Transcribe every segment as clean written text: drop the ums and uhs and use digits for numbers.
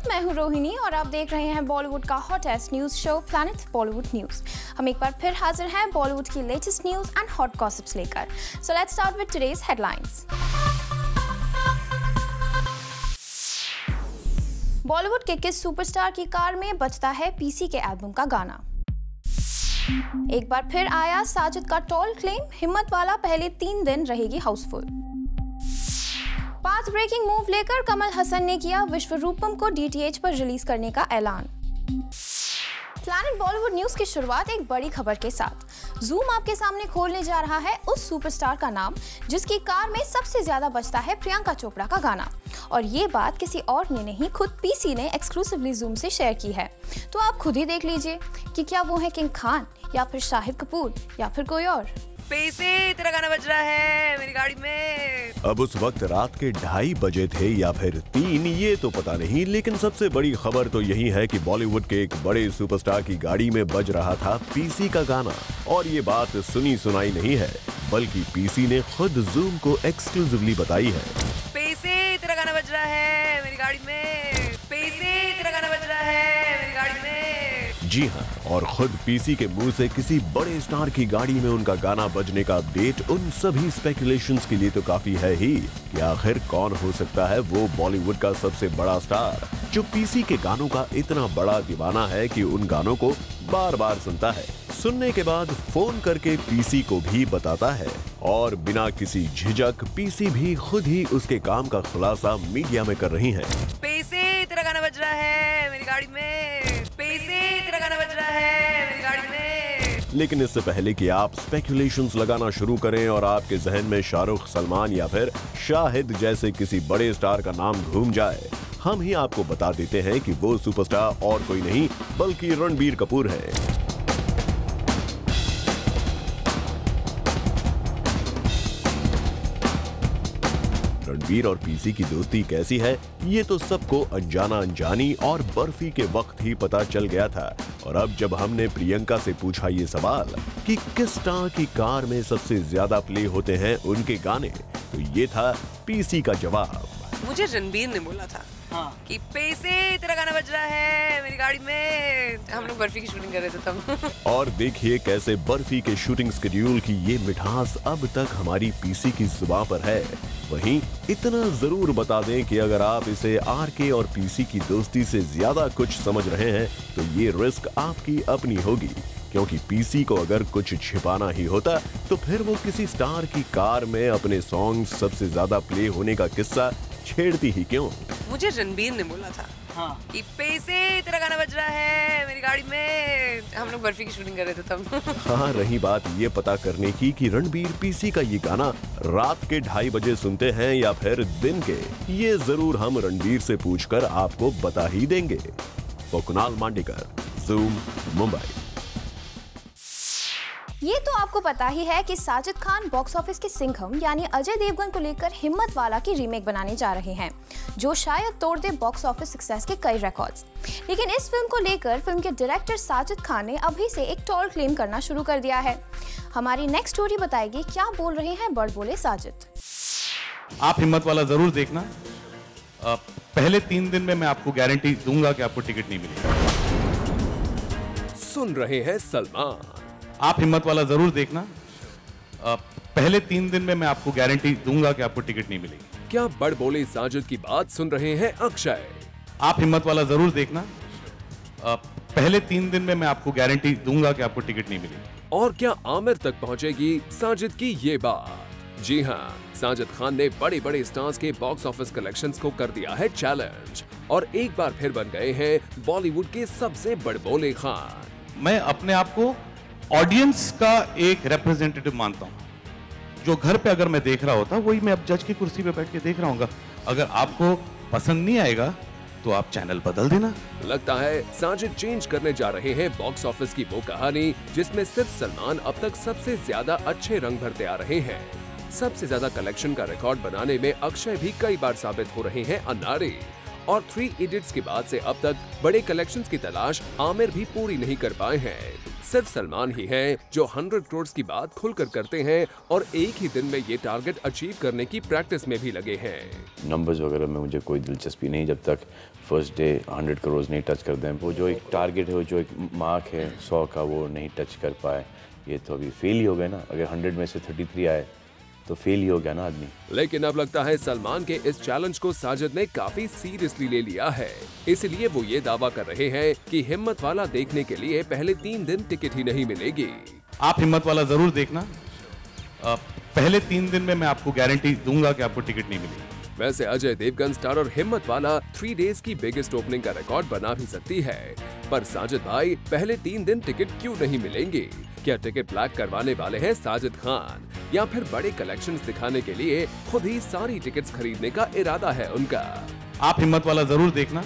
मैं हूं रोहिणी और आप देख रहे हैं बॉलीवुड का hottest news show planet Bollywood news. हम एक बार फिर हाजिर हैं बॉलीवुड की latest news and hot gossips लेकर। So let's start with today's headlines. Bollywood के किस सुपरस्टार की कार में बजता है पीसी के एल्बम का गाना। एक बार फिर आया साजिद का टॉल क्लेम, हिम्मत वाला पहले 3 दिन रहेगी हाउसफुल। पाथ ब्रेकिंग मूव लेकर कमल हसन ने किया विश्वरूपम को डीटीएच पर रिलीज करने का ऐलान। प्लैनेट बॉलीवुड न्यूज की शुरुआत एक बड़ी खबर के साथ। जूम आपके सामने खोलने जा रहा है उस सुपरस्टार का नाम जिसकी कार में सबसे ज्यादा बजता है प्रियंका चोपड़ा का गाना। और ये बात किसी और ने नहीं, खुद पीसी ने एक्सक्लूसिवली जूम से शेयर की है। तो आप खुद ही देख लीजिए कि क्या वो है किंग खान या फिर शाहिद कपूर या फिर कोई और। पैसे तेरा गाना बज रहा है मेरी गाड़ी में। अब उस वक्त रात के 2:30 बजे थे या फिर 3, ये तो पता नहीं, लेकिन सबसे बड़ी खबर तो यही है कि बॉलीवुड के एक बड़े सुपरस्टार की गाड़ी में बज रहा था पीसी का गाना। और ये बात सुनी सुनाई नहीं है, बल्कि पीसी ने खुद जूम को एक्सक्लूसिवली बताई है। पैसे तेरा गाना बज रहा है मेरी गाड़ी में। पैसे तेरा गाना बज रहा है मेरी गाड़ी में। जी हाँ, और खुद पीसी के मुंह से किसी बड़े स्टार की गाड़ी में उनका गाना बजने का अपडेट उन सभी स्पेकुलेशंस के लिए तो काफी है ही कि आखिर कौन हो सकता है वो बॉलीवुड का सबसे बड़ा स्टार जो पीसी के गानों का इतना बड़ा दीवाना है कि उन गानों को बार बार सुनता है, सुनने के बाद फोन करके पीसी को भी बताता है। और बिना किसी झिझक पीसी भी खुद ही उसके काम का खुलासा मीडिया में कर रही हैं। पैसे तेरा गाना बज रहा है मेरी गाड़ी में। पैसे तेरा गाना बज रहा है मेरी गाड़ी में। लेकिन इससे पहले कि आप स्पेकुलेशंस लगाना शुरू करें और आपके जहन में शाहरुख, सलमान या फिर शाहिद जैसे किसी बड़े स्टार का नाम घूम जाए, हम ही आपको बता देते हैं कि वो सुपरस्टार और कोई नहीं बल्कि रणबीर कपूर है। रणबीर और पीसी की दोस्ती कैसी है ये तो सबको अनजाना अनजानी और बर्फी के वक्त ही पता चल गया था। और अब जब हमने प्रियंका से पूछा ये सवाल कि किस स्टार की कार में सबसे ज्यादा प्ले होते हैं उनके गाने, तो ये था पीसी का जवाब। मुझे रणबीर ने बोला था कि पैसे तेरा गाना बज रहा है मेरी गाड़ी में। हम लोग बर्फी की शूटिंग कर रहे थे तब। और देखिए कैसे बर्फी के शूटिंग शेड्यूल की ये मिठास अब तक हमारी पीसी की जुबान पर है। वहीं इतना जरूर बता दें कि अगर आप इसे आरके और पीसी की दोस्ती से ज्यादा कुछ समझ रहे हैं तो ये रिस्क आपकी अपनी होगी, क्योंकि पीसी को अगर कुछ छिपाना ही होता तो फिर वो किसी स्टार की कार में अपने सॉन्ग सबसे ज्यादा प्ले होने का किस्सा छेड़ती ही क्यों। मुझे रणबीर ने बोला था कि पैसे तेरा गाना बज रहा है मेरी गाड़ी में। हम लोग बर्फी की शूटिंग कर रहे थे तब। हाँ, रही बात ये पता करने की कि रणबीर पीसी का ये गाना रात के 2:30 बजे सुनते हैं या फिर दिन के, ये जरूर हम रणबीर से पूछकर आपको बता ही देंगे। कुणाल मांडेकर, जूम, मुंबई। ये तो आपको पता ही है कि साजिद खान बॉक्स ऑफिस के सिंघम यानी अजय देवगन को लेकर हिम्मत वाला की रीमेक बनाने जा रहे हैं जो शायद तोड़ दे बॉक्स ऑफिस सक्सेस के कई रिकॉर्ड्स। लेकिन इस फिल्म को लेकर फिल्म के डायरेक्टर साजिद खान ने अभी से एक टॉल क्लेम करना शुरू कर दिया है। हमारी नेक्स्ट स्टोरी बताएगी क्या बोल रहे हैं बड़बोले साजिद। आप हिम्मत वाला जरूर देखना। पहले 3 दिन में मैं आपको गारंटी दूंगा कि आपको टिकट नहीं मिलेगा। सुन रहे हैं सलमान। आप हिम्मत वाला जरूर देखना। पहले 3 दिन में मैं आपको गारंटी दूंगा कि आपको टिकट नहीं मिलेगी। क्या बड़बोले साजिद की बात सुन रहे हैं अक्षय? आप हिम्मत वाला जरूर देखना। पहले 3 दिन में मैं आपको गारंटी दूंगा कि आपको टिकट नहीं मिलेगी। और क्या आमिर तक पहुंचेगी साजिद की ये बात? जी हाँ, साजिद खान ने बड़े बड़े स्टार्स के बॉक्स ऑफिस कलेक्शंस को कर दिया है चैलेंज और एक बार फिर बन गए हैं बॉलीवुड के सबसे बड़बोले खान। मैं अपने आप को ऑडियंस का एक रिप्रेजेंटेटिव मानता हूं। जो घर पे अगर मैं देख रहा होता वही मैं अब जज की कुर्सी पे बैठ के देख रहा हूँ। अगर आपको पसंद नहीं आएगा तो आप चैनल बदल देना। लगता है साजिद चेंज करने जा रहे हैं बॉक्स ऑफिस की वो कहानी जिसमें सिर्फ सलमान अब तक सबसे ज्यादा अच्छे रंग भरते आ रहे हैं। सबसे ज्यादा कलेक्शन का रिकॉर्ड बनाने में अक्षय भी कई बार साबित हो रहे हैं अनाड़ी। और 3 इडियट्स के बाद से अब तक बड़े कलेक्शंस की तलाश आमिर भी पूरी नहीं कर पाए हैं। सिर्फ सलमान ही हैं जो 100 करोड़ की बात खुलकर करते हैं और एक ही दिन में ये टारगेट अचीव करने की प्रैक्टिस में भी लगे हैं। नंबर्स वगैरह में मुझे कोई दिलचस्पी नहीं जब तक फर्स्ट डे 100 करोड़ नहीं टच कर दें। वो जो एक टारगेट है, जो एक मार्क है 100 का, वो नहीं टच कर पाए, ये तो अभी फेल ही हो गए ना। अगर 100 में से 33 आए तो फेल ही हो गया ना आदमी। लेकिन अब लगता है सलमान के इस चैलेंज को साजिद ने काफी सीरियसली ले लिया है, इसलिए वो ये दावा कर रहे हैं कि हिम्मत वाला देखने के लिए पहले 3 दिन टिकट ही नहीं मिलेगी। आप हिम्मत वाला जरूर देखना। पहले 3 दिन में मैं आपको गारंटी दूंगा कि आपको टिकट नहीं मिलेगी। वैसे अजय देवगन स्टारर हिम्मत वाला 3 डेज की बिगेस्ट ओपनिंग का रिकॉर्ड बना भी सकती है, पर साजिद भाई पहले 3 दिन टिकट क्यों नहीं मिलेंगे? क्या टिकट ब्लैक करवाने वाले हैं साजिद खान, या फिर बड़े कलेक्शंस दिखाने के लिए खुद ही सारी टिकट्स खरीदने का इरादा है उनका? आप हिम्मत वाला जरूर देखना।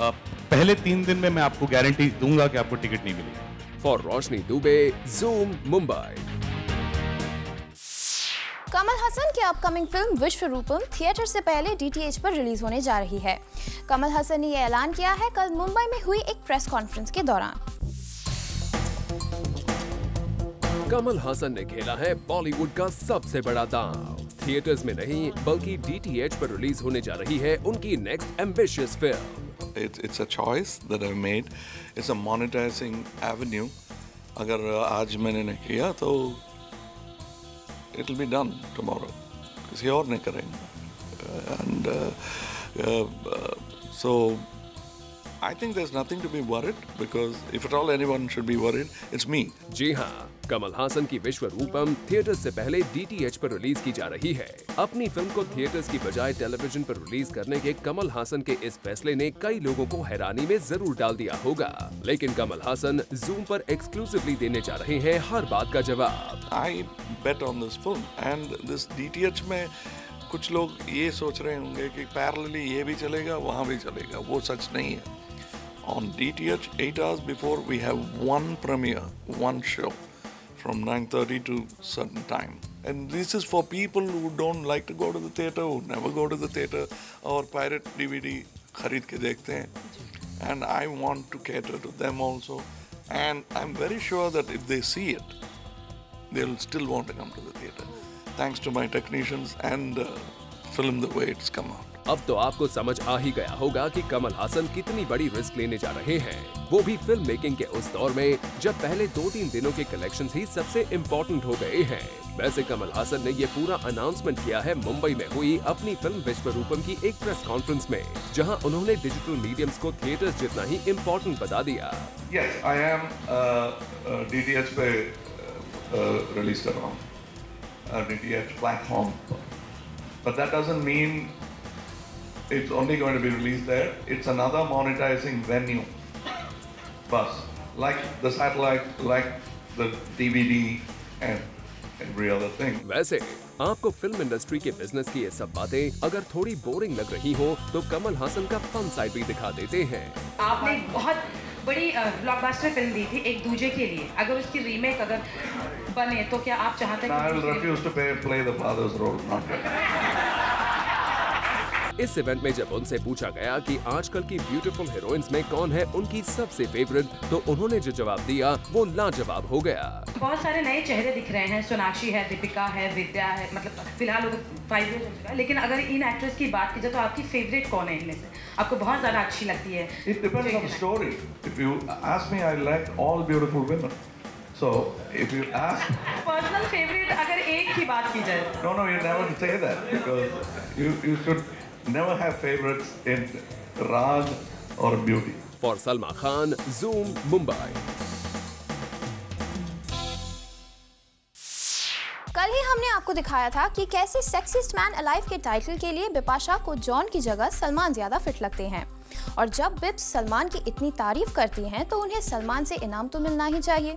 पहले 3 दिन में मैं आपको गारंटी दूंगा कि आपको टिकट नहीं मिलेगी। For Roshni Dubey, Zoom, Mumbai. कमल हसन की अपकमिंग फिल्म विश्वरूपम थिएटर से पहले डीटीएच पर रिलीज होने जा रही है। कमल हसन ने यह ऐलान किया है कल मुंबई में हुई एक प्रेस कॉन्फ्रेंस के दौरान। कमल हसन ने खेला है बॉलीवुड का सबसे बड़ा दांव। थिएटर्स में नहीं बल्कि डीटीएच पर रिलीज होने जा रही है उनकी next ambitious film. It's a choice that I've made. It's a monetizing avenue. अगर आज मैंने नहीं किया तो it'll be done tomorrow. किसी और ने करेंगे. And so I think there's nothing to be worried because if at all anyone should be worried, it's me. जी हाँ, कमल हासन की विश्वरूपम थिएटर्स से पहले डीटीएच पर रिलीज की जा रही है। अपनी फिल्म को थिएटर्स की बजाय टेलीविजन पर रिलीज करने के कमल हासन के इस फैसले ने कई लोगों को हैरानी में जरूर डाल दिया होगा, लेकिन कमल हासन जूम पर एक्सक्लूसिवली देने जा रहे हैं हर बात का जवाब। I bet on this film and this DTH में कुछ लोग ये सोच रहे होंगे कि पैरेलली ये भी चलेगा वहाँ भी चलेगा, वो सच नहीं है। On DTH 8 hours before we have one premiere, one show from 9:30 to certain time. And this is for people who don't like to go to the theater, who never go to the theater, or pirate DVD खरीद के देखते हैं. And I want to cater to them also. And I'm very sure that if they see it, they'll still want to come to the theater. Thanks to my technicians and film the way it's come out. अब तो आपको समझ आ ही गया होगा कि कमल हासन कितनी बड़ी risk लेने जा रहे हैं, वो भी फिल्म मेकिंग के उस दौर में जब पहले 2-3 दिनों के कलेक्शंस ही सबसे इम्पोर्टेंट हो गए हैं। वैसे कमल हासन ने ये पूरा अनाउंसमेंट किया है मुंबई में हुई अपनी फिल्म विश्वरूपम की एक प्रेस कॉन्फ्रेंस में, जहां उन्होंने डिजिटल मीडियम्स को थिएटर्स जितना ही इम्पोर्टेंट बता दिया। Yes, I am DTH पे रिलीज कर रहा हूँ, DTH platform, but that doesn't mean it's only going to be released there. It's another monetizing venue. Bus, like the satellite, like the DVD and every other thing. वैसे आपको film industry के business की ये सब बातें अगर थोड़ी boring लग रही हो तो कमल हासन का फन साइड भी दिखा देते हैं। आपने बहुत बड़ी ब्लॉकबस्टर फिल्म दी थी एक दूजे के लिए, अगर उसकी रीमेक अगर बने तो क्या आप चाहते हैं? I will refuse to play the father's role. Not इस इवेंट में जब उनसे पूछा गया कि आजकल की ब्यूटीफुल हीरोइंस में कौन है उनकी सबसे फेवरेट, तो उन्होंने जो जवाब दिया वो लाजवाब हो गया। बहुत सारे नए चेहरे दिख रहे हैं, सोनाक्षी है, दीपिका है, विद्या है, मतलब फिलहाल 5 years हो चुका है, लेकिन अगर इन एक्ट्रेस की बात की जाए तो आपकी फेवरेट कौन है इनमें से? आपको बहुत ज्यादा अच्छी लगती है? It depends on the story. If you ask me, I like all beautiful women. So if you ask personal favourite अगर एक की बात की जाए? No, you never say that because you should never have favorites in Raj or beauty. For Salma Khan, Zoom, Mumbai. कल ही हमने आपको दिखाया था कि कैसे सेक्सिस्ट मैन अलाइव के टाइटल के लिए बिपाशा को जॉन की जगह सलमान ज्यादा फिट लगते हैं, और जब बिप्स सलमान की इतनी तारीफ करती हैं तो उन्हें सलमान से इनाम तो मिलना ही चाहिए।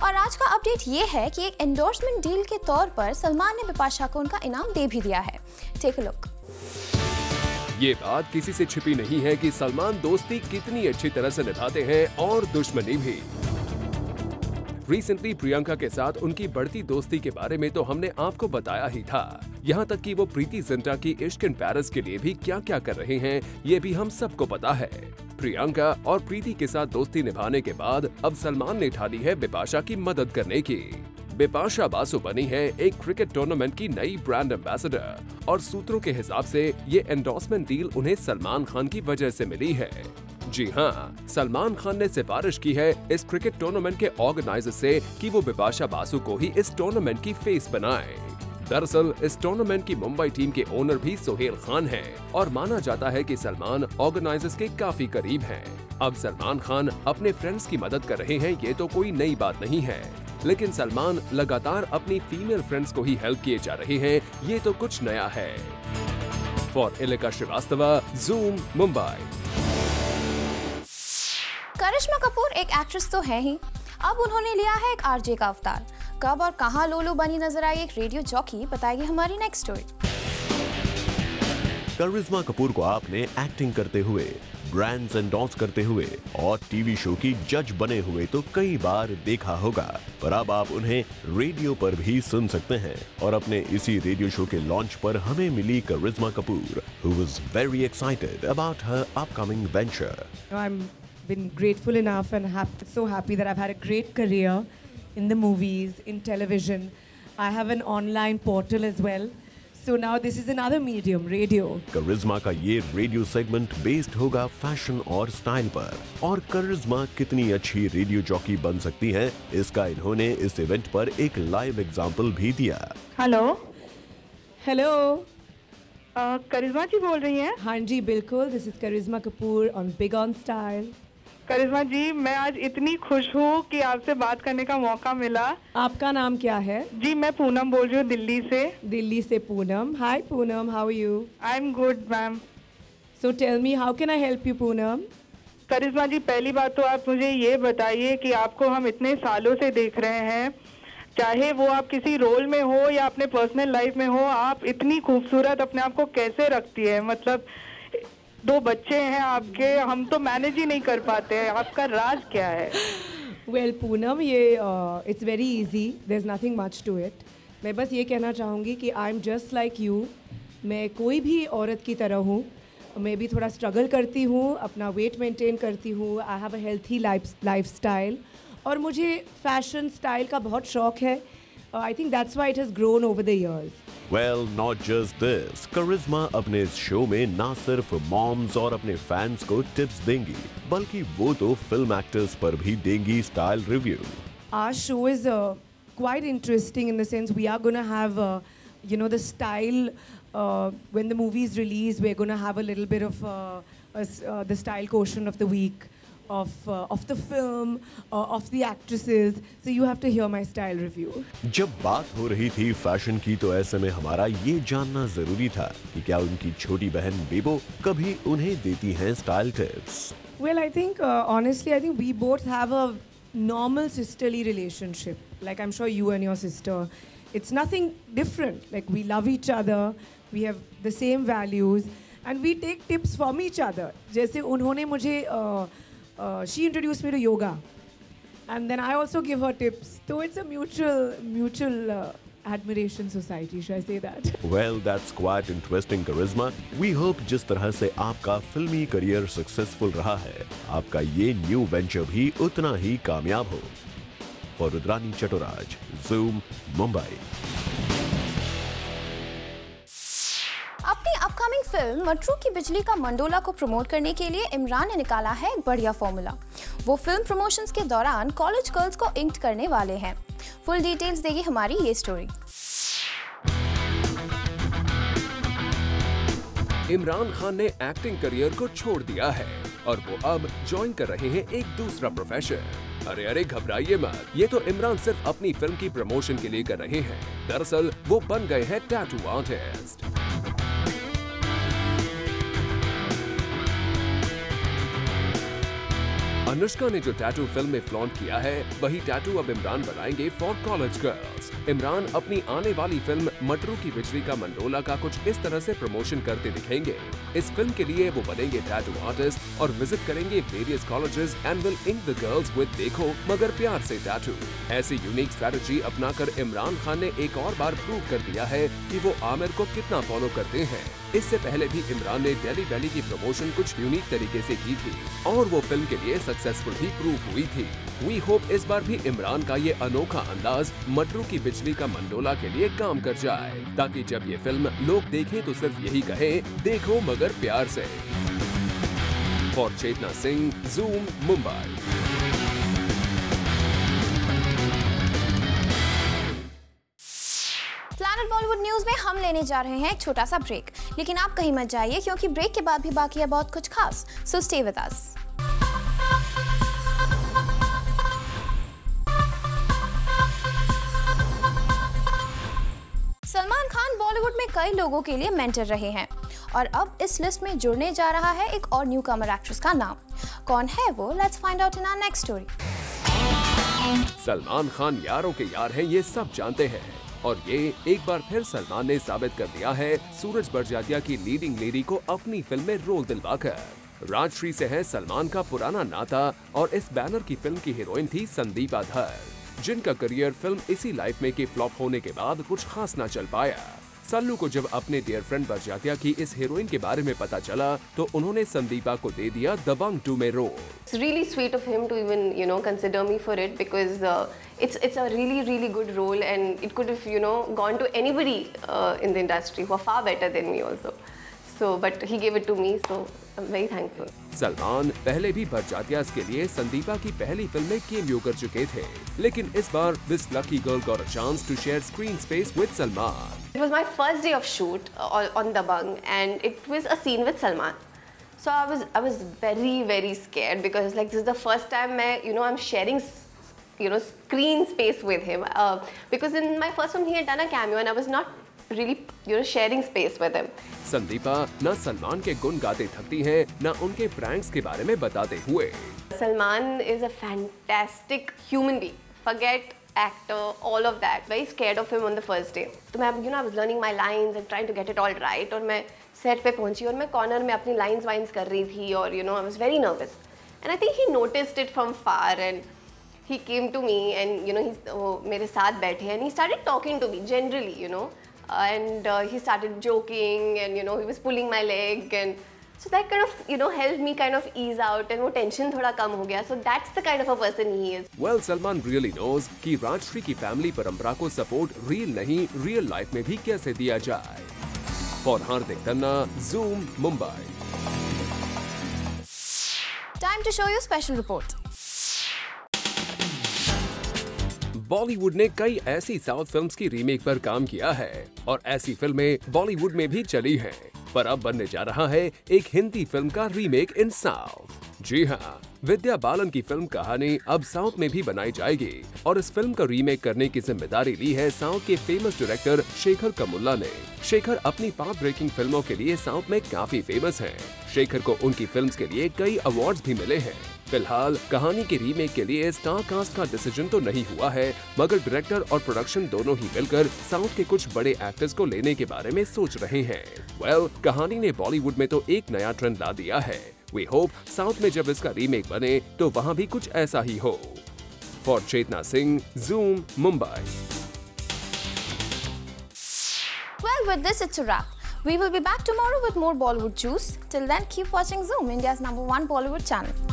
और आज का अपडेट ये है कि एक एंडोर्समेंट डील के तौर पर सलमान ने बिपाशा को उनका इनाम दे भी दिया है। Take a look. ये बात किसी से छिपी नहीं है कि सलमान दोस्ती कितनी अच्छी तरह से निभाते हैं और दुश्मनी भी। रिसेंटली प्रियंका के साथ उनकी बढ़ती दोस्ती के बारे में तो हमने आपको बताया ही था। यहाँ तक कि वो प्रीति जिंटा की इश्क इन पेरिस के लिए भी क्या क्या कर रहे हैं ये भी हम सबको पता है। प्रियंका और प्रीति के साथ दोस्ती निभाने के बाद अब सलमान ने ठानी है बिपाशा की मदद करने की। बिपाशा बासु बनी है एक क्रिकेट टूर्नामेंट की नई ब्रांड एम्बेसडर और सूत्रों के हिसाब से ये एंडोर्समेंट डील उन्हें सलमान खान की वजह से मिली है। जी हाँ, सलमान खान ने सिफारिश की है इस क्रिकेट टूर्नामेंट के ऑर्गेनाइजर से कि वो बिपाशा बासु को ही इस टूर्नामेंट की फेस बनाए। दरअसल इस टूर्नामेंट की मुंबई टीम के ओनर भी सोहेल खान हैं और माना जाता है कि सलमान ऑर्गेनाइजर्स के काफी करीब हैं। अब सलमान खान अपने फ्रेंड्स की मदद कर रहे हैं ये तो कोई नई बात नहीं है, लेकिन सलमान लगातार अपनी फीमेल फ्रेंड्स को ही हेल्प किए जा रहे हैं ये तो कुछ नया है। For Ilika Srivastava, Zoom, Mumbai. करिश्मा कपूर एक एक्ट्रेस तो है ही, अब उन्होंने लिया है एक आरजे का अवतार। कब और कहां लोलो बनी नजर आई एक रेडियो जॉकी, बताएगी हमारी नेक्स्ट स्टोरी। करिश्मा कपूर को आपने एक्टिंग करते हुए, ब्रांड्स एंडोर्स करते हुए और टीवी शो की जज बने हुए तो कई बार देखा होगा, पर अब आप उन्हें रेडियो पर भी सुन सकते हैं। और अपने इसी रेडियो शो के लॉन्च पर हमें मिली करिश्मा Kapoor, who was very excited about her upcoming venture. I'm been grateful enough and so happy that I've had a great career in the movies, in television. I have an online portal as well. So now this is another medium, radio. करिश्मा का ये radio segment based होगा fashion और style पर, और करिश्मा कितनी अच्छी radio jockey बन सकती है इसका इन्होंने इस इवेंट पर एक लाइव एग्जांपल भी दिया। हेलो हेलो, करिश्मा जी बोल रही हैं? हाँ जी बिल्कुल, this is Karishma Kapoor on big on style. Karishma ji, मैं आज इतनी खुश हूँ कि आपसे बात करने का मौका मिला। आपका नाम क्या है? जी मैं पूनम बोल रही हूँ दिल्ली से। दिल्ली से Poonam. Hi Poonam, how are you? I am good ma'am. So tell me, how can I help you Poonam? Karishma ji, पहली बात तो आप मुझे ये बताइए कि आपको हम इतने सालों से देख रहे हैं, चाहे वो आप किसी रोल में हो या अपने पर्सनल लाइफ में हो, आप इतनी खूबसूरत अपने आप को कैसे रखती है? मतलब 2 बच्चे हैं आपके, हम तो मैनेज ही नहीं कर पाते हैं, आपका राज क्या है? वेल पूनम, ये it's very easy, there is nothing much to it. मैं बस ये कहना चाहूँगी कि I am just like you. मैं कोई भी औरत की तरह हूँ, मैं भी थोड़ा स्ट्रगल करती हूँ, अपना वेट मेंटेन करती हूँ। I have a healthy lifestyle और मुझे फैशन स्टाइल का बहुत शौक है। I think that's why it has grown over the years. Well, not just this. करिश्मा अपने इस शो में ना सिर्फ मॉम्स और अपने फैंस को टिप्स देंगी, बल्कि वो तो फिल्म एक्टर्स पर भी देंगी style review. Our show is quite interesting in the sense we are going to have, the style. When the movie is released, we're going to have a little bit of the style quotient of the week. Of the film, of the actresses. So you have to hear my style review. जब बात हो रही थी fashion की तो ऐसे में हमारा ये जानना जरूरी था कि क्या उनकी छोटी बहन बेबो कभी उन्हें देती हैं style tips? Well, I think honestly, I think we both have a normal sisterly relationship. Like I'm sure you and your sister. It's nothing different. Like we love each other. We have the same values, and we take tips from each other. जैसे उन्होंने मुझे she introduced me to yoga, and then I also give her tips. So it's a mutual admiration society, should I say that? Well, that's quite interesting, Karisma. We hope जिस तरह से आपका फिल्मी career successful रहा है, आपका ये new venture भी उतना ही कामयाब हो। For Rudrani Chatoraj, Zoom, Mumbai. अपनी अपकमिंग फिल्म मटरू की बिजली का मंडोला को प्रमोट करने के लिए इमरान ने निकाला है एक बढ़िया फॉर्मूला। वो फिल्म प्रमोशंस के दौरान कॉलेज गर्ल्स को इंक्ट करने वाले हैं। फुल डिटेल्स देगी हमारी ये स्टोरी। इमरान खान ने एक्टिंग करियर को छोड़ दिया है और वो अब ज्वाइन कर रहे हैं एक दूसरा प्रोफेशन। अरे घबराइए मत, ये तो इमरान सिर्फ अपनी फिल्म की प्रमोशन के लिए कर रहे हैं। दरअसल वो बन गए हैं टैटू आर्टिस्ट। अनुष्का ने जो टैटू फिल्म में फ्लॉन्ट किया है, वही टैटू अब इमरान बनाएंगे फॉर कॉलेज गर्ल्स। पास इमरान अपनी आने वाली फिल्म मटरू की बिजली का मंडोला का कुछ इस तरह से प्रमोशन करते दिखेंगे। इस फिल्म के लिए वो बनेंगे टैटू आर्टिस्ट और विजिट करेंगे various colleges and will ink the girls with देखो मगर प्यार से टैटू। ऐसी यूनिक स्ट्रैटेजी अपनाकर इमरान खान ने एक और बार प्रूव कर दिया है कि वो आमिर को कितना फॉलो करते हैं। इससे पहले भी इमरान ने डेली बैली की प्रमोशन कुछ यूनिक तरीके से की थी और वो फिल्म के लिए सक्सेसफुल भी प्रूव हुई थी। वी होप इस बार भी इमरान का ये अनोखा अंदाज मटरू की बिजली का मंडोला के लिए काम कर जाए, ताकि जब ये फिल्म लोग देखें तो सिर्फ यही कहें देखो मगर प्यार से। For Chetna Singh, Zoom, Mumbai. Planet Bollywood News में हम लेने जा रहे हैं एक छोटा सा ब्रेक, लेकिन आप कहीं मत जाइए क्योंकि ब्रेक के बाद भी बाकी है बहुत कुछ खास। So stay with us. Salman Khan Bollywood में कई लोगों के लिए मेंटर रहे हैं और अब इस लिस्ट में जुड़ने जा रहा है एक और न्यू कमर एक्ट्रेस का नाम। कौन है वो? Let's find out in our next story. Salman Khan यारों के यार हैं, ये सब जानते हैं और ये एक बार फिर सलमान ने साबित कर दिया है सूरज बड़जात्या की लीडिंग लेडी को अपनी फिल्म में रोल दिलवाकर। राजश्री से है सलमान का पुराना नाता और इस बैनर की फिल्म की हीरोइन थी संदीपा धर, जिनका करियर फिल्म इसी लाइफ में के फ्लॉप होने के बाद कुछ खास न चल पाया। सल्लू को जब अपने डियर फ्रेंड बड़जात्या की इस हीरोइन के बारे में पता चला तो उन्होंने संदीपा को दे दिया दबंग 2 में role. It's really sweet of him to even consider me for it because it's a really good role and it could have gone to anybody in the industry who are far better than me also. So but he gave it to me, so I'm very thankful. Salman पहले भी बड़जात्या के लिए संदीपा की पहली film में cameo कर चुके थे, लेकिन इस बार this lucky girl got a chance to share screen space with Salman. It was my first day of shoot on Dabang and it was a scene with Salman. So I was very scared because like this is the first time I'm sharing screen space with him because in my first film he had done a cameo and I was not really sharing space with him. Sandeepa न सलमान के गुण गाते थकती हैं, न उनके pranks के बारे में बताते हुए। Salman is a fantastic human being. Forget actor, all of that. Very scared of him on the first day. तो मैं I was learning my lines and trying to get it all right और मैं set पे पहुंची और मैं corner में अपनी लाइंस वाइंस कर रही थी और I was very nervous. And I think he noticed it from far and he came to me and he मेरे साथ बैठे and he started talking to me generally, and he started joking and he was pulling my leg and so that kind of helped me kind of ease out and वो tension थोड़ा कम हो गया. So that's the kind of a person he is. Well, Salman really knows कि राजश्री की family परंपरा को support real नहीं real life में भी कैसे दिया जाए। For Hardik Tanna, Zoom, Mumbai. Time to show you special report. Bollywood ने कई ऐसी साउथ फिल्म्स की रीमेक पर काम किया है और ऐसी फिल्में बॉलीवुड में भी चली हैं, पर अब बनने जा रहा है एक हिंदी फिल्म का रीमेक इन साउथ। जी हाँ, विद्या बालन की फिल्म कहानी अब साउथ में भी बनाई जाएगी और इस फिल्म का रीमेक करने की जिम्मेदारी ली है साउथ के फेमस डायरेक्टर शेखर कमुल्ला ने। शेखर अपनी पाथ ब्रेकिंग फिल्मों के लिए साउथ में काफी फेमस हैं। शेखर को उनकी फिल्म्स के लिए कई अवार्ड्स भी मिले हैं। फिलहाल कहानी के रीमेक के लिए स्टार कास्ट का डिसीजन तो नहीं हुआ है, मगर डायरेक्टर और प्रोडक्शन दोनों ही मिलकर साउथ के कुछ बड़े एक्टर्स को लेने के बारे में सोच रहे हैं। वेल, कहानी ने बॉलीवुड में तो एक नया ट्रेंड ला दिया है। वी होप साउथ में जब इसका रीमेक बने तो वहाँ भी कुछ ऐसा ही हो। For Chetna Singh, Zoom, Mumbai. Well, with this it's a wrap. We will be back tomorrow with more Bollywood juice. Till then, keep watching Zoom, India's #1 Bollywood channel.